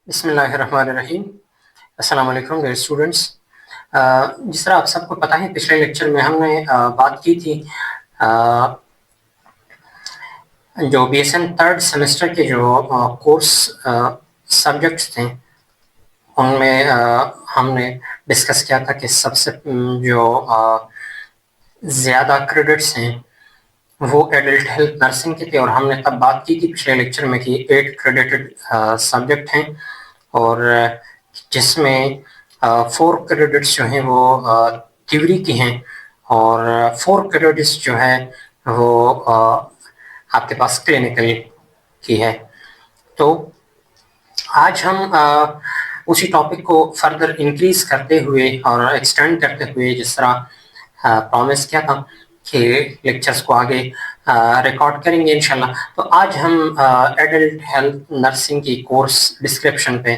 بسم اللہ الرحمن الرحیم۔ السلام علیکم ڈیئر اسٹوڈنٹس۔ جس طرح آپ سب کو پتہ ہے، پچھلے لیکچر میں ہم نے بات کی تھی جو B S N third semester کے جو کورس سبجیکٹس تھے ان میں ہم نے ڈسکس کیا تھا کہ سب سے جو زیادہ کریڈٹس ہیں وہ ایڈلٹ ہیلتھ نرسنگ کے تھے، اور ہم نے تب بات کی تھی پچھلے لیکچر میں کہ 8 کریڈٹڈ سبجیکٹ ہیں، اور جس میں 4 کریڈٹس جو ہیں وہ تھیوری کی ہیں، اور 4 کریڈٹس جو ہے وہ آپ کے پاس کلینکل کی ہے۔ تو آج ہم اسی ٹاپک کو فردر انکریز کرتے ہوئے اور ایکسٹینڈ کرتے ہوئے، جس طرح پرومس کیا تھا کہ لیکچرز کو آگے ریکارڈ کریں گے انشاءاللہ۔ تو آج ہم ایڈلٹ ہیلتھ نرسنگ کی کورس ڈسکرپشن پہ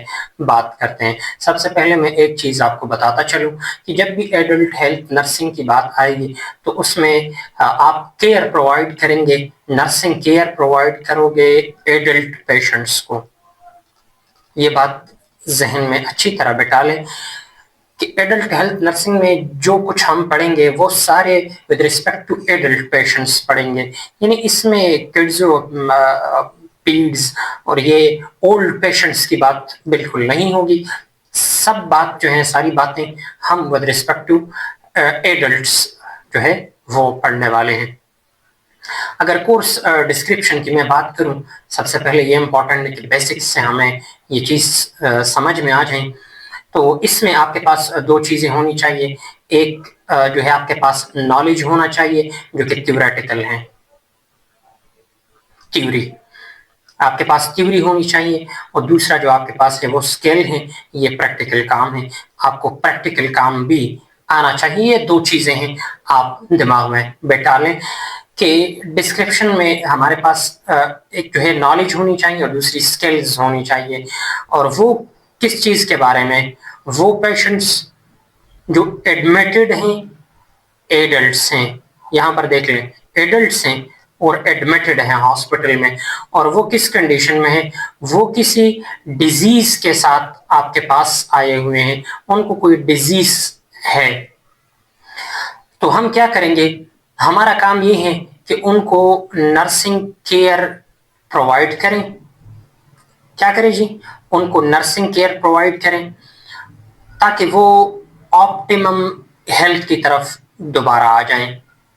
بات کرتے ہیں۔ سب سے پہلے میں ایک چیز آپ کو بتاتا چلوں کہ جب بھی ایڈلٹ ہیلتھ نرسنگ کی بات آئے گی تو اس میں آپ کیئر پرووائڈ کریں گے، نرسنگ کیئر پرووائڈ کرو گے ایڈلٹ پیشنٹس کو۔ یہ بات ذہن میں اچھی طرح بٹھا لیں کہ ایڈلٹ ہیلتھ نرسنگ میں جو کچھ ہم پڑھیں گے وہ سارے with respect to adult patients پڑھیں گے، یعنی اس میں کڈز پیڈز اور یہ اولڈ پیشنٹس کی بات بالکل نہیں ہوگی۔ سب بات جو ہے، ساری باتیں ہم ود ریسپیکٹ ٹو ایڈلٹس جو ہے وہ پڑھنے والے ہیں۔ اگر کورس ڈسکرپشن کی میں بات کروں، سب سے پہلے یہ امپورٹنٹ ہے کہ بیسکس سے ہمیں یہ چیز سمجھ میں آ جائیں۔ تو اس میں آپ کے پاس 2 چیزیں ہونی چاہیے۔ ایک جو ہے آپ کے پاس نالج ہونا چاہیے جو کہ تھیوریٹیکل ہے، تھیوری آپ کے پاس تھیوری ہونی چاہیے، اور دوسرا جو آپ کے پاس ہے وہ اسکل ہے، یہ پریکٹیکل کام ہے، آپ کو پریکٹیکل کام بھی آنا چاہیے۔ یہ 2 چیزیں ہیں، آپ دماغ میں بیٹھا لیں کہ ڈسکرپشن میں ہمارے پاس ایک جو ہے نالج ہونی چاہیے اور دوسری اسکلز ہونی چاہیے۔ اور وہ کس چیز کے بارے میں؟ وہ پیشنٹس جو ایڈمیٹڈ ہیں، ایڈلٹس ہیں، یہاں پر دیکھ لیں ایڈلٹس ہیں اور ایڈمیٹڈ ہیں ہاسپٹل میں، اور وہ کس کنڈیشن میں ہیں؟ وہ کسی ڈیزیز کے ساتھ آپ کے پاس آئے ہوئے ہیں، ان کو کوئی ڈیزیز ہے۔ تو ہم کیا کریں گے؟ ہمارا کام یہ ہے کہ ان کو نرسنگ کیئر پرووائڈ کریں۔ کیا کریں جی؟ ان کو نرسنگ کیئر پرووائڈ کریں تاکہ وہ آپٹیمم ہیلتھ کی طرف دوبارہ آ جائیں۔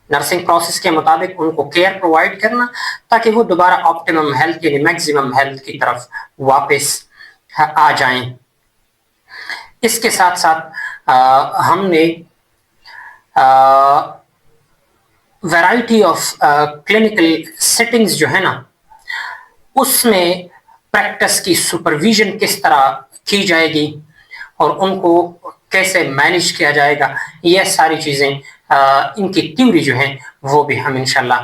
نرسنگ پروسیس کے مطابق ان کو کیئر پرووائڈ کرنا تاکہ وہ دوبارہ آپٹیمم ہیلتھ یعنی میکسیمم ہیلتھ کی طرف واپس آ جائیں۔ اس کے ساتھ ساتھ ہم نے ویرائٹی آف کلینکل سیٹنگز جو ہے نا، اس میں پریکٹس کی سپرویژن کس طرح کی جائے گی اور ان کو کیسے مینیج کیا جائے گا، یہ ساری چیزیں ان کی تھیوری جو ہیں وہ بھی ہم انشاءاللہ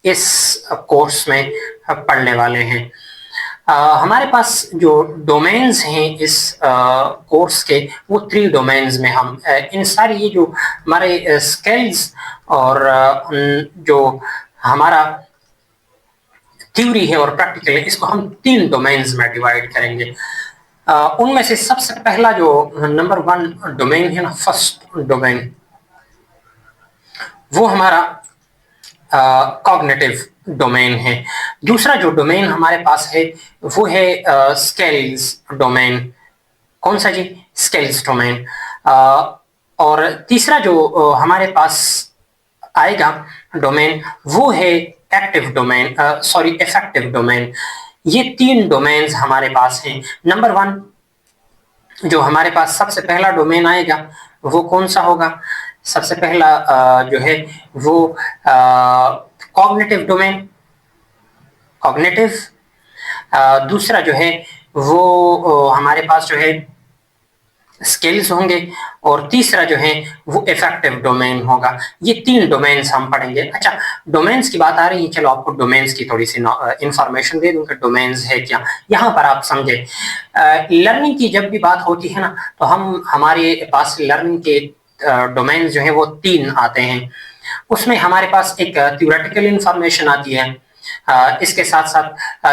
اس کورس میں پڑھنے والے ہیں۔ ہمارے پاس جو ڈومینز ہیں اس کورس کے، وہ 3 ڈومینز میں ہم ان ساری یہ جو ہمارے سکلز اور جو ہمارا تھیوری ہے اور پریکٹیکل ہے، اس کو ہم 3 ڈومینز میں ڈیوائیڈ کریں گے۔ ان میں سے سب سے پہلا جو نمبر 1 ڈومین ہے نا، فرسٹ ڈومین، وہ ہمارا کوگنیٹو ڈومین ہے۔ دوسرا جو ڈومین ہمارے پاس ہے وہ ہے اسکلز ڈومین۔ کون سا جی؟ Skills domain. اور تیسرا جو ہمارے پاس آئے گا ڈومین، وہ ہے active domain, sorry effective domain. یہ 3 ڈومینز ہمارے پاس ہیں۔ نمبر 1 جو ہمارے پاس سب سے پہلا ڈومین آئے گا وہ کون سا ہوگا؟ سب سے پہلا جو ہے وہ کوگنیٹو ڈومین، کوگنیٹو۔ دوسرا جو ہے وہ ہمارے پاس جو ہے اسکلز ہوں گے، اور تیسرا جو ہے وہ افیکٹو ڈومین ہوگا۔ یہ 3 ڈومینز ہم پڑھیں گے۔ اچھا، ڈومینز کی بات آ رہی ہے، چلو آپ کو ڈومینز کی تھوڑی سی انفارمیشن دے دوں کہ ڈومینز ہے کیا، یہاں پر آپ سمجھیں۔ لرننگ کی جب بھی بات ہوتی ہے نا، تو ہمارے پاس لرننگ کے ڈومینز جو ہیں وہ 3 آتے ہیں۔ اس میں ہمارے پاس ایک تھیوریٹیکل انفارمیشن آتی ہے، اس کے ساتھ ساتھ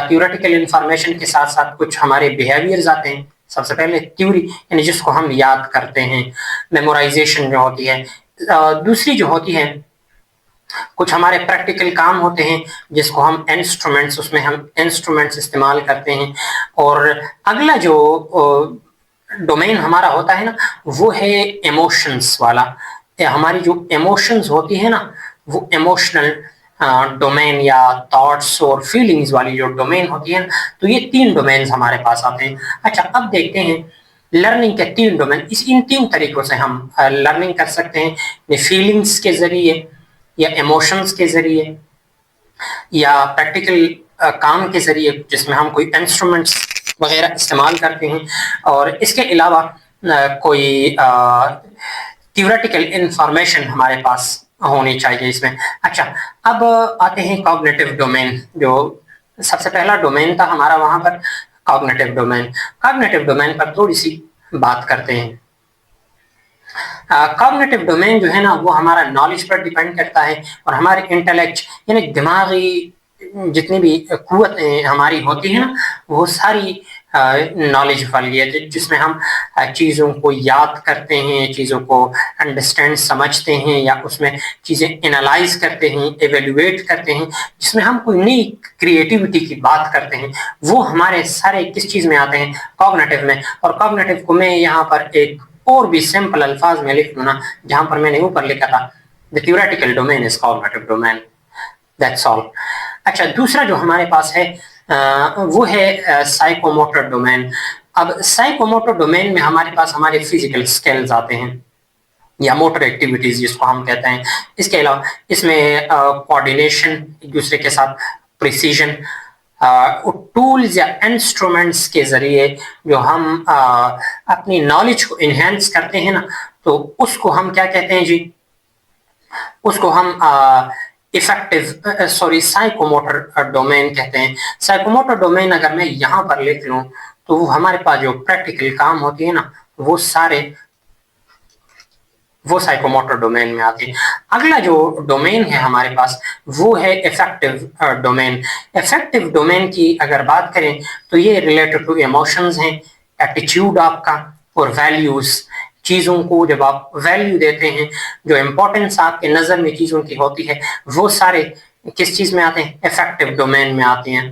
تھیوریٹیکل انفارمیشن کے ساتھ ساتھ کچھ ہمارے بیہیویئرز آتے ہیں. سب سے پہلے تھیوری یعنی جس کو ہم یاد کرتے ہیں, میمورائزیشن جو ہوتی ہے. دوسری جو ہوتی ہے کچھ ہمارے پریکٹیکل کام ہوتے ہیں جس کو ہم انسٹرومنٹس, اس میں ہم انسٹرومنٹس استعمال کرتے ہیں. اور اگلا جو ڈومین ہمارا ہوتا ہے نا وہ ہے ایموشنس والا. ہماری جو ایموشنز ہوتی ہیں نا وہ ایموشنل ڈومین یا تھاٹس اور فیلنگز والی جو ڈومین ہوتی ہے نا, تو یہ 3 ڈومینز ہمارے پاس آتے ہیں. اچھا, اب دیکھتے ہیں لرننگ کے 3 ڈومین. ان 3 طریقوں سے ہم لرننگ کر سکتے ہیں, فیلنگز کے ذریعے یا ایموشنز کے ذریعے یا پریکٹیکل کام کے ذریعے جس میں ہم کوئی انسٹرومنٹس وغیرہ استعمال کرتے ہیں. اور اس کے علاوہ کوئی تھیوریٹیکل انفارمیشن ہمارے پاس ہونی چاہیے اس میں. اچھا, اب آتے ہیں کوگنیٹو ڈومین. جو سب سے پہلا ڈومین تھا ہمارا وہاں پر کوگنیٹو ڈومین. کوگنیٹو ڈومین پر تھوڑی سی بات کرتے ہیں. کوگنیٹو ڈومین جو ہے نا وہ ہمارا نالج پر ڈیپینڈ کرتا ہے اور ہمارے انٹلیکٹ یعنی دماغی جتنی بھی قوتیں ہماری ہوتی ہیں نا وہ ساری نالج والی ہے جس میں ہم چیزوں کو یاد کرتے ہیں, چیزوں کو انڈرسٹینڈ سمجھتے ہیں یا اس میں چیزیں انالائز کرتے ہیں, ایویلویٹ کرتے ہیں, جس میں ہم کوئی نئی کریٹیوٹی کی بات کرتے ہیں. وہ ہمارے سارے کس چیز میں آتے ہیں؟ کوگنیٹو میں. اور کوگنیٹو کو میں یہاں پر ایک اور بھی سمپل الفاظ میں لکھ دوں نا, جہاں پر میں نے اوپر لکھا تھا the theoretical domain is cognitive domain. That's all. اچھا, دوسرا جو ہمارے پاس ہے وہ ہے سائیکوموٹر ڈومین. اب سائیکوموٹر ڈومین میں ہمارے پاس ہمارے فزیکل سکلز آتے ہیں یا موٹر ایکٹیویٹیز جس کو ہم کہتے ہیں. اس کے علاوہ اس میں کوآرڈینیشن, ایک دوسرے کے ساتھ پریسیژن, ٹولز یا انسٹرومنٹس کے ذریعے جو ہم اپنی نالج کو انہینس کرتے ہیں نا, تو اس کو ہم کیا کہتے ہیں جی؟ اس کو ہم سائیکوموٹر ڈومین کہتے ہیں. سائیکوموٹر ڈومین اگر میں یہاں پر لکھ لوں تو وہ ہمارے پاس جو پریکٹیکل کام ہوتی ہے نا وہ سارے وہ سائیکوموٹر ڈومین میں آتے ہیں. اگلا جو ڈومین ہے ہمارے پاس وہ ہے افیکٹو ڈومین. افیکٹو ڈومین کی اگر بات کریں تو یہ ریلیٹڈ ٹو ایموشنز ہیں, ایٹیٹیوڈ آپ کا اور ویلیوز. چیزوں کو جب آپ ویلیو دیتے ہیں, جو امپورٹنس آپ کے نظر میں چیزوں کی ہوتی ہے, وہ سارے کس چیز میں آتے ہیں؟ افیکٹو ڈومین میں آتے ہیں.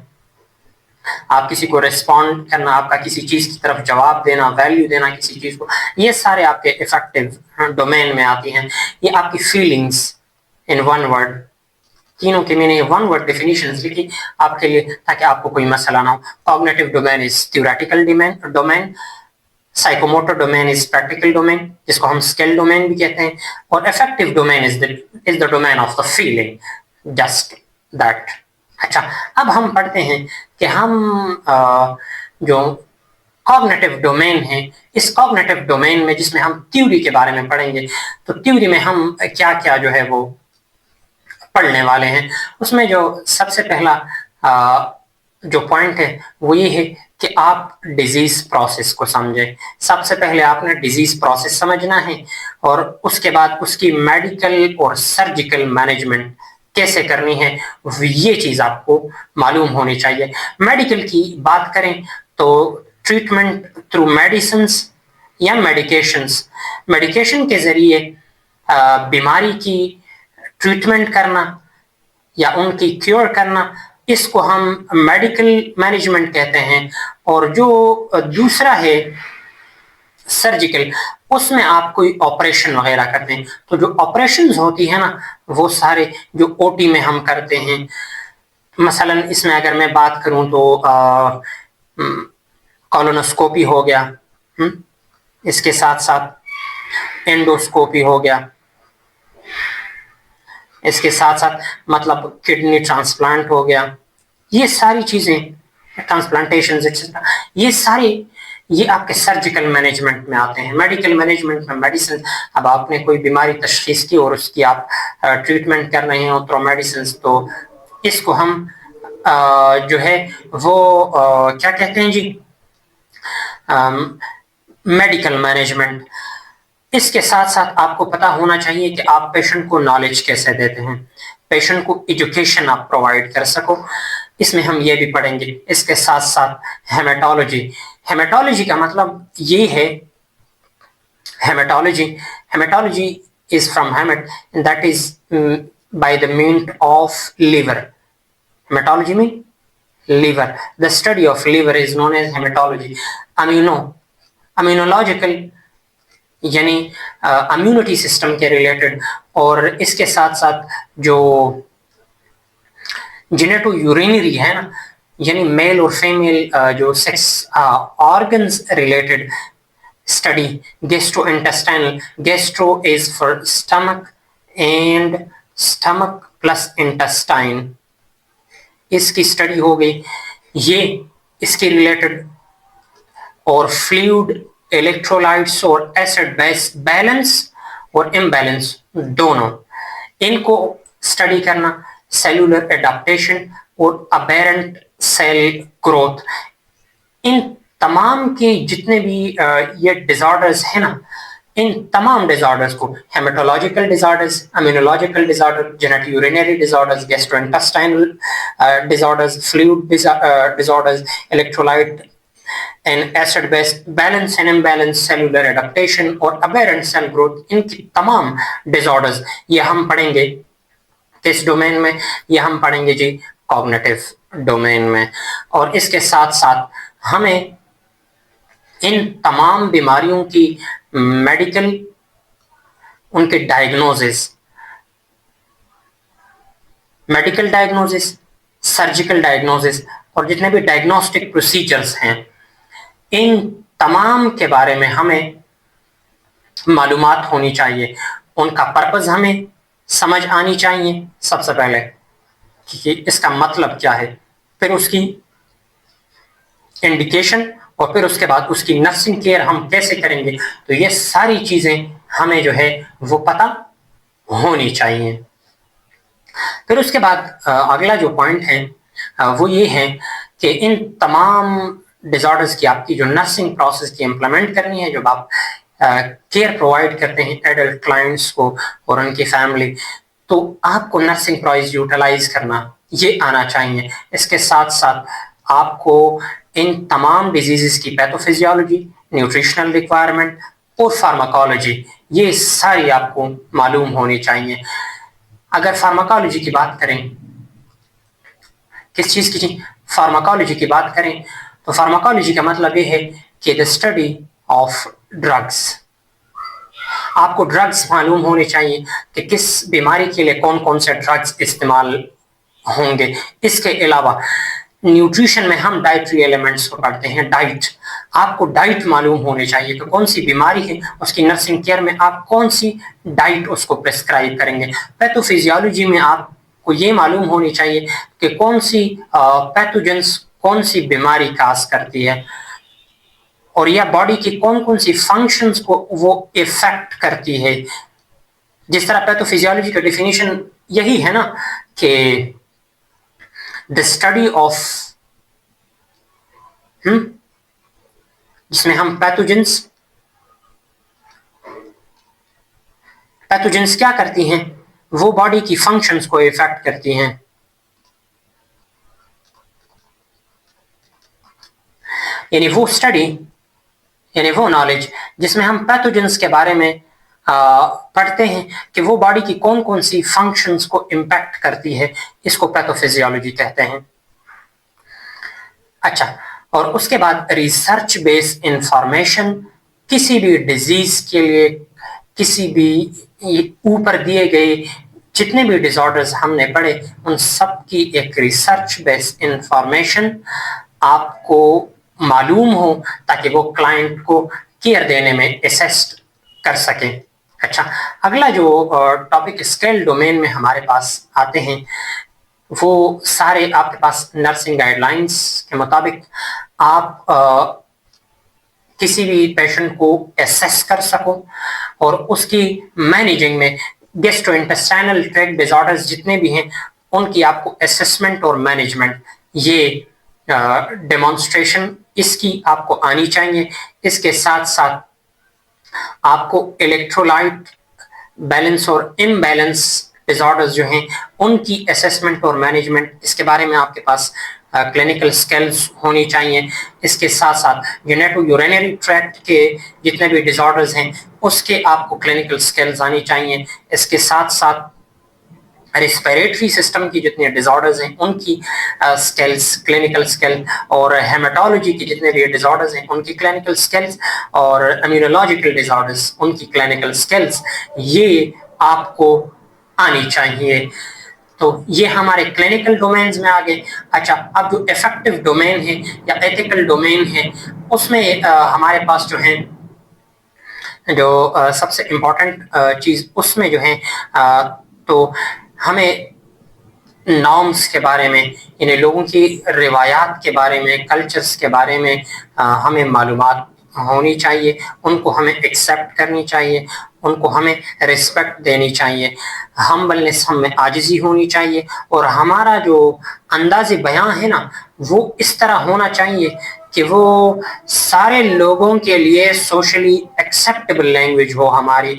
آپ کسی کو ریسپونڈ کرنا, آپ کا کسی چیز کی طرف جواب دینا, ویلیو دینا کسی چیز کو, یہ سارے آپ کے افیکٹو ڈومین میں آتی ہیں. یہ آپ کی فیلنگس ان ون ورڈ, تینوں کے میں نے ون ورڈ ڈیفینیشنز لکھی آپ کے لیے تاکہ آپ کو کوئی مسئلہ نہ ہو. Cognitive domain is theoretical domain, psychomotor domain is practical domain جس کو ہم اسکل ڈومین بھی کہتے ہیں, اور affective domain is the domain of the feeling, just that. اچھا, اب ہم پڑھتے ہیں کہ ہم جو کوگنیٹو ڈومین ہے, اس کوگنیٹو ڈومین میں جس میں ہم تھیوری کے بارے میں پڑھیں گے, تو تھیوری میں ہم کیا کیا جو ہے وہ پڑھنے والے ہیں. اس میں جو سب سے پہلا جو پوائنٹ ہے وہ یہ ہے کہ آپ ڈیزیز پروسیس کو سمجھیں. سب سے پہلے آپ نے ڈیزیز پروسیس سمجھنا ہے اور اس کے بعد اس کی میڈیکل اور سرجیکل مینجمنٹ کیسے کرنی ہے, یہ چیز آپ کو معلوم ہونی چاہیے. میڈیکل کی بات کریں تو ٹریٹمنٹ تھرو میڈیسنس یا میڈیکیشنس. میڈیکیشن کے ذریعے بیماری کی ٹریٹمنٹ کرنا یا ان کی کیور کرنا, اس کو ہم میڈیکل مینجمنٹ کہتے ہیں. اور جو دوسرا ہے سرجیکل, اس میں آپ کوئی آپریشن وغیرہ کرتے ہیں. تو جو آپریشنز ہوتی ہیں نا وہ سارے جو او ٹی میں ہم کرتے ہیں, مثلا اس میں اگر میں بات کروں تو کولونوسکوپی ہو گیا, اس کے ساتھ ساتھ انڈوسکوپی ہو گیا, اس کے ساتھ ساتھ مطلب کڈنی ٹرانسپلانٹ ہو گیا, یہ ساری چیزیں ٹرانسپلانٹیشنز ایکسٹرا, یہ سارے یہ آپ کے سرجیکل مینجمنٹ میں آتے ہیں. میڈیکل مینجمنٹ میں میڈیسن, اب آپ نے کوئی بیماری تشخیص کی اور اس کی آپ ٹریٹمنٹ کر رہے ہیں تھرو میڈیسنز, تو اس کو ہم جو ہے وہ کیا کہتے ہیں جی؟ Medical management. اس کے ساتھ ساتھ آپ کو پتا ہونا چاہیے کہ آپ پیشنٹ کو نالج کیسے دیتے ہیں، پیشنٹ کو ایجوکیشن آپ پرووائڈ کر سکو، اس میں ہم یہ بھی پڑھیں گے۔ اس کے ساتھ ساتھ ہیمیٹالوجی، ہیمیٹالوجی کا مطلب یہ ہے، ہیمیٹالوجی is from hemat, and that is by the means of liver. Hematology means liver. The study of liver is known as hematology. Immunological یعنی امیونٹی سسٹم کے ریلیٹڈ، اور اس کے ساتھ ساتھ جو جینیٹو یورینری ہے نا، یعنی میل اور فیمیل جو sex organs related study, gastro intestinal, gastro is for stomach and stomach plus intestine, اس کی اسٹڈی ہو گئی، یہ اس کے ریلیٹڈ، اور فلوئڈ، الیکٹرولائٹس اور ایسڈ بیس بیلنس اور امبیلنس دونوں، ان کو اسٹڈی کرنا، سیلولر اڈاپٹیشن اور ابیرنٹ سیل گروتھ، ان تمام کے جتنے بھی یہ ڈیزارڈرز ہیں نا، ان تمام ڈیزارڈرز کو، hematological disorders, immunological disorder, genito urinary disorders, gastro intestinal disorders, fluid disorders, electrolyte and acid base balance and imbalance, cellular adaptation اور ابیرنٹ سیل گروتھ، ان کی تمام ڈیزارڈرز یہ ہم پڑھیں گے کس ڈومین میں؟ یہ ہم پڑھیں گے جی کوگنیٹو ڈومین میں۔ اور اس کے ساتھ ساتھ ہمیں ان تمام بیماریوں کی میڈیکل، ان کے ڈائگنوزس، میڈیکل ڈائگنوزس، سرجیکل ڈائگنوزس، اور جتنے بھی ڈائگنوسٹک پروسیجرز ہیں، ان تمام کے بارے میں ہمیں معلومات ہونی چاہیے، ان کا پرپز ہمیں سمجھ آنی چاہیے سب سے پہلے کہ اس کا مطلب کیا ہے، پھر اس کی انڈیکیشن، اور پھر اس کے بعد اس کی نرسنگ کیئر ہم کیسے کریں گے، تو یہ ساری چیزیں ہمیں جو ہے وہ پتہ ہونی چاہیے۔ پھر اس کے بعد اگلا جو پوائنٹ ہے وہ یہ ہے کہ ان تمام ڈیزارڈرز کی آپ کی جو نرسنگ پروسیس کی امپلیمنٹ کرنی ہے، جب آپ کیئر پرووائڈ کرتے ہیں ایڈلٹ کلائنٹس کو اور ان کی فیملی، تو آپ کو نرسنگ پرائز یوٹیلائز کرنا یہ آنا چاہیے۔ اس کے ساتھ ساتھ آپ کو ان تمام ڈیزیزز کی پیتھوفیزیولوجی، نیوٹریشنل ریکوائرمنٹ اور فارماکالوجی، یہ ساری آپ کو معلوم ہونی چاہیے۔ اگر فارماکالوجی کی بات کریں، کس چیز کی؟ فارماکالوجی کی بات کریں تو فارماکالوجی کا مطلب یہ ہے کہ the study of drugs، آپ کو ڈرگز معلوم ہونے چاہیے کہ کس بیماری کے لیے کون کون سے ڈرگز استعمال ہوں گے۔ اس کے علاوہ نیوٹریشن میں ہم ڈائٹری ایلیمنٹس کو پڑھتے ہیں، ڈائٹ، آپ کو ڈائٹ معلوم ہونے چاہیے کہ کون سی بیماری ہے، اس کی نرسنگ کیئر میں آپ کون سی ڈائٹ اس کو پرسکرائب کریں گے۔ پیتھوفیزیولوجی میں آپ کو یہ معلوم ہونی چاہیے کہ کون سی پیتھوجنس کون سی بیماری کاز کرتی ہے، اور یا باڈی کی کون کون سی فنکشنز کو وہ افیکٹ کرتی ہے۔ جس طرح پیتھوفیزیولوجی کا ڈیفینیشن یہی ہے نا کہ the study of جس میں ہم پیتھوجنس کیا کرتی ہیں، وہ باڈی کی فنکشنز کو افیکٹ کرتی ہیں۔ یعنی وہ اسٹڈی، یعنی وہ نالج جس میں ہم پیتھوجنس کے بارے میں پڑھتے ہیں کہ وہ باڈی کی کون کون سی فنکشنز کو امپیکٹ کرتی ہے، اس کو پیتھوفیزیولوجی کہتے ہیں۔ اچھا، اور اس کے بعد ریسرچ بیس انفارمیشن، کسی بھی ڈیزیز کے لیے، کسی بھی اوپر دیے گئے جتنے بھی ڈیزارڈرز ہم نے پڑھے، ان سب کی ایک ریسرچ بیس انفارمیشن آپ کو معلوم ہو تاکہ وہ کلائنٹ کو کیئر دینے میں اسسٹ کر سکیں۔ اچھا، اگلا جو ٹاپک اسکیل ڈومین میں ہمارے پاس آتے ہیں، وہ سارے آپ کے پاس نرسنگ گائیڈ لائنس کے مطابق آپ کسی بھی پیشنٹ کو اسیس کر سکو، اور اس کی مینیجنگ میں گیسٹرو انٹسٹائنل ٹریکٹ ڈیزارڈرز جتنے بھی ہیں، ان کی آپ کو اسسمنٹ اور مینجمنٹ، یہ ڈیمانسٹریشن اس کی آپ کو آنی چاہیے۔ اس کے ساتھ ساتھ آپ کو الیکٹرولائٹ بیلنس اور امبیلنس ڈیزارڈرز جو ہیں ان کی اسیسمنٹ اور مینجمنٹ، اس کے بارے میں آپ کے پاس کلینکل سکلز ہونی چاہیے. اس کے ساتھ ساتھ جینیٹو یورینری ٹریکٹ کے جتنے بھی ڈیزارڈرز ہیں اس کے آپ کو کلینکل سکلز آنی چاہیے. اس کے ساتھ ساتھ ریسپیریٹری سسٹم کی جتنے ڈیزارڈرز ہیں ان کی سکلز، کلینکل سکل، اور ہیماٹولوجی کی جتنے بھی ڈیزارڈرز ہیں ان کی کلینکل سکلز، اور امیونولوجیکل ڈیزارڈرز ان کی کلینکل سکلز یہ آپ کو آنی چاہیے. تو یہ ہمارے کلینکل ڈومینز میں آگے. اچھا، اب جو افیکٹو ڈومین ہے یا ایتھیکل ڈومین ہے اس میں ہمارے پاس جو ہے جو سب سے امپورٹنٹ چیز اس میں جو ہے تو ہمیں نارمس کے بارے میں، یعنی لوگوں کی روایات کے بارے میں، کلچرز کے بارے میں ہمیں معلومات ہونی چاہیے. ان کو ہمیں ایکسیپٹ کرنی چاہیے، ان کو ہمیں ریسپیکٹ دینی چاہیے. ہمبلنس ہم میں عاجزی ہونی چاہیے، اور ہمارا جو انداز بیان ہے نا وہ اس طرح ہونا چاہیے کہ وہ سارے لوگوں کے لیے سوشلی ایکسیپٹیبل لینگویج ہو ہماری،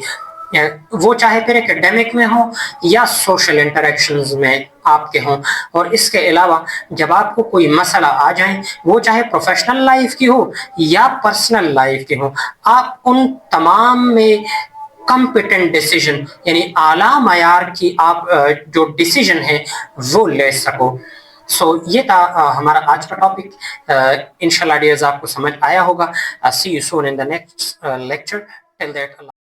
وہ چاہے پھر اکیڈیمک میں ہو یا سوشل انٹریکشنز میں آپ کے ہوں. اور اس کے علاوہ جب آپ کو کوئی مسئلہ آ جائیں، وہ چاہے پروفیشنل لائف کی ہو یا پرسنل لائف کی ہو، آپ ان تمام میں کمپیٹنٹ ڈیسیجن، یعنی اعلیٰ معیار کی آپ جو ڈیسیجن ہے وہ لے سکو. یہ تھا ہمارا آج کا ٹاپک. انشاءاللہ ڈیئرز آپ کو سمجھ آیا ہوگا. See you soon in the next lecture. Till that